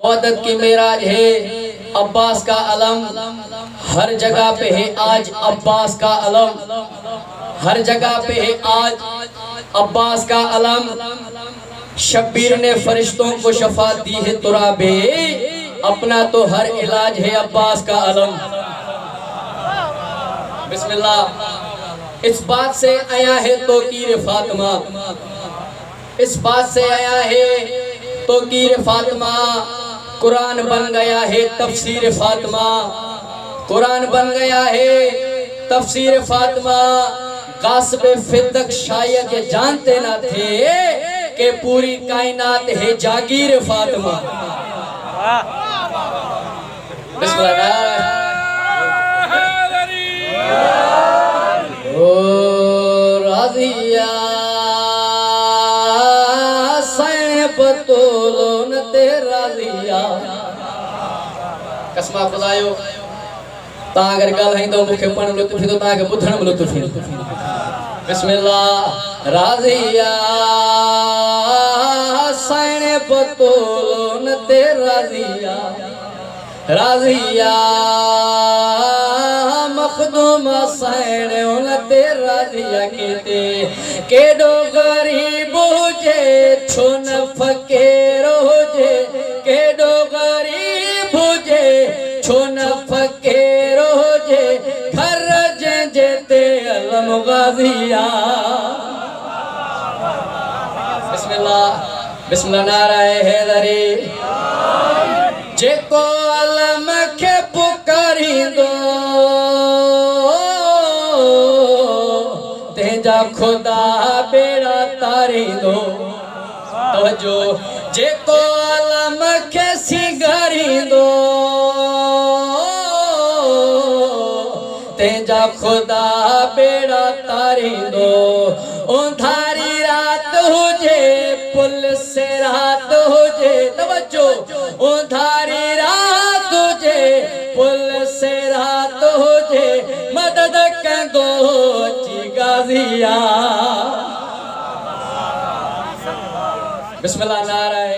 वदत की मेराज है, अब्बास का अलम हर जगह पे है आज, अब्बास का अलम हर जगह पे है आज, अब्बास का अलम। शब्बीर ने फरिश्तों को शफात दी है तुराबे, अपना तो हर इलाज है अब्बास का अलम। बिस्मिल्लाह। इस बात से आया है तौकीर फातिमा, इस बात से आया है तौकीर फातिमा। कुरान बन गया है तफसीर फातिमा, कुरान बन गया है तफसीर फातिमा। गासिब फिदक शायद ये जानते ना थे कि पूरी कायनात है जागीर फातिमा। बिस्मिल्लाह। ओ राजिया सैन बतोलन ते राजिया, कसमा खुदायो ता अगर गल है तो मुखे पण लुत्फ तो ता के बुधण में लुत्फ। बिस्मिल्लाह। राजिया सैन बतोलन ते राजिया, राजिया मखदूम सैन ते राजिया केते केडो गरीब जे छुन फकीर जे, केडो गरीब जे छुन फकीर जे, घर जे जेते अलम गाजिया। बिस्मिल्लाह। बिस्मिल्लाह। नाराए हैदरी जेको अलम के पुकारिंदो तेजा खुदा बेड़ा तारिंदो। तवज्जो। जेको अलम के सिंगारिंदो तेजा खुदा बेड़ा तारिंदो। उंधारी रात हुजे पुलिस रात हुजे, तवज्जो। उंधारी रात हुजे पुलिस रात हुजे, मदद कंदो ची गाजिया। बिस्मिल्लाह। नाराए